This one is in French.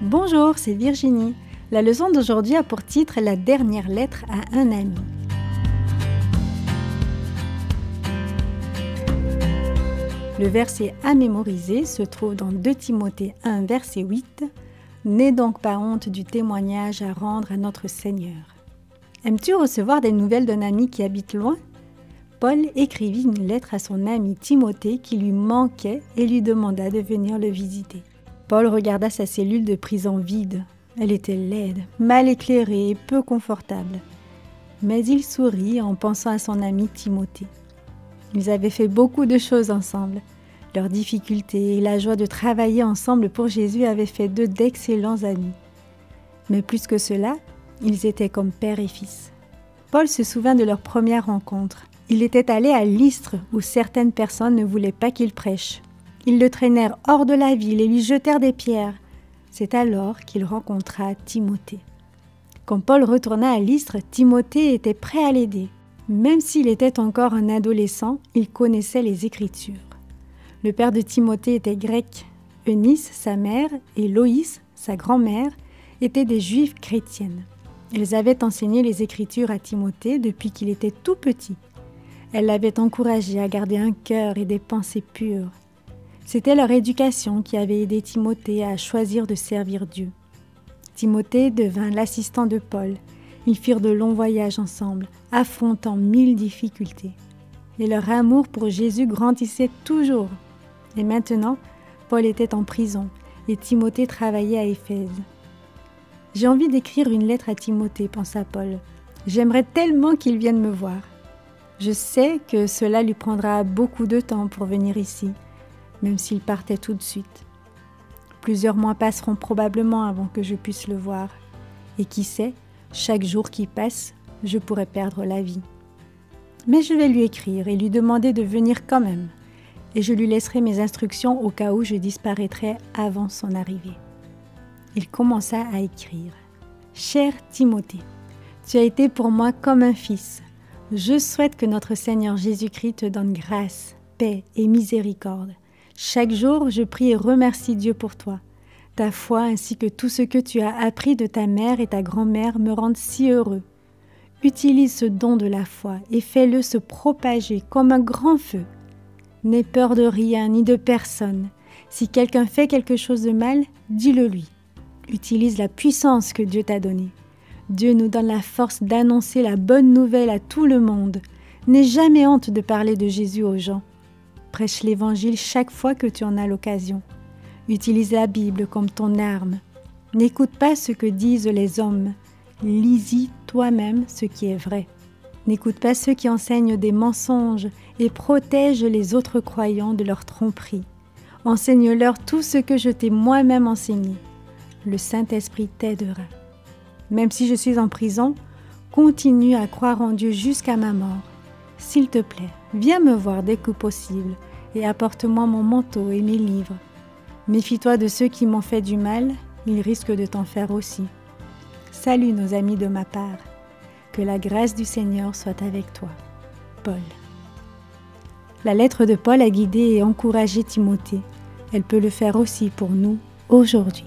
Bonjour, c'est Virginie. La leçon d'aujourd'hui a pour titre « La dernière lettre à un ami ». Le verset à mémoriser se trouve dans 2 Timothée 1, verset 8. « N'aie donc pas honte du témoignage à rendre à notre Seigneur. » Aimes-tu recevoir des nouvelles d'un ami qui habite loin? Paul écrivit une lettre à son ami Timothée qui lui manquait et lui demanda de venir le visiter. Paul regarda sa cellule de prison vide. Elle était laide, mal éclairée et peu confortable. Mais il sourit en pensant à son ami Timothée. Ils avaient fait beaucoup de choses ensemble. Leurs difficultés et la joie de travailler ensemble pour Jésus avaient fait d'eux d'excellents amis. Mais plus que cela, ils étaient comme père et fils. Paul se souvint de leur première rencontre. Il était allé à Lystre où certaines personnes ne voulaient pas qu'il prêche. Ils le traînèrent hors de la ville et lui jetèrent des pierres. C'est alors qu'il rencontra Timothée. Quand Paul retourna à Lystre, Timothée était prêt à l'aider. Même s'il était encore un adolescent, il connaissait les Écritures. Le père de Timothée était grec. Eunice, sa mère, et Loïs, sa grand-mère, étaient des Juives chrétiennes. Elles avaient enseigné les Écritures à Timothée depuis qu'il était tout petit. Elles l'avaient encouragé à garder un cœur et des pensées pures. C'était leur éducation qui avait aidé Timothée à choisir de servir Dieu. Timothée devint l'assistant de Paul. Ils firent de longs voyages ensemble, affrontant 1000 difficultés. Et leur amour pour Jésus grandissait toujours. Et maintenant, Paul était en prison et Timothée travaillait à Éphèse. « J'ai envie d'écrire une lettre à Timothée, pensa Paul. J'aimerais tellement qu'il vienne me voir. Je sais que cela lui prendra beaucoup de temps pour venir ici, même s'il partait tout de suite. Plusieurs mois passeront probablement avant que je puisse le voir. Et qui sait, chaque jour qui passe, je pourrais perdre la vie. Mais je vais lui écrire et lui demander de venir quand même, et je lui laisserai mes instructions au cas où je disparaîtrais avant son arrivée. » Il commença à écrire. « Cher Timothée, tu as été pour moi comme un fils. Je souhaite que notre Seigneur Jésus-Christ te donne grâce, paix et miséricorde. Chaque jour, je prie et remercie Dieu pour toi. Ta foi ainsi que tout ce que tu as appris de ta mère et ta grand-mère me rendent si heureux. Utilise ce don de la foi et fais-le se propager comme un grand feu. N'aie peur de rien ni de personne. Si quelqu'un fait quelque chose de mal, dis-le lui. Utilise la puissance que Dieu t'a donnée. Dieu nous donne la force d'annoncer la bonne nouvelle à tout le monde. N'aie jamais honte de parler de Jésus aux gens. Prêche l'Évangile chaque fois que tu en as l'occasion. Utilise la Bible comme ton arme. N'écoute pas ce que disent les hommes. Lis-y toi-même ce qui est vrai. N'écoute pas ceux qui enseignent des mensonges et protège les autres croyants de leur tromperie. Enseigne-leur tout ce que je t'ai moi-même enseigné. Le Saint-Esprit t'aidera. Même si je suis en prison, continue à croire en Dieu jusqu'à ma mort. S'il te plaît, viens me voir dès que possible et apporte-moi mon manteau et mes livres. Méfie-toi de ceux qui m'ont fait du mal, ils risquent de t'en faire aussi. Salut nos amis de ma part. Que la grâce du Seigneur soit avec toi. Paul. La lettre de Paul a guidé et encouragé Timothée. Elle peut le faire aussi pour nous aujourd'hui.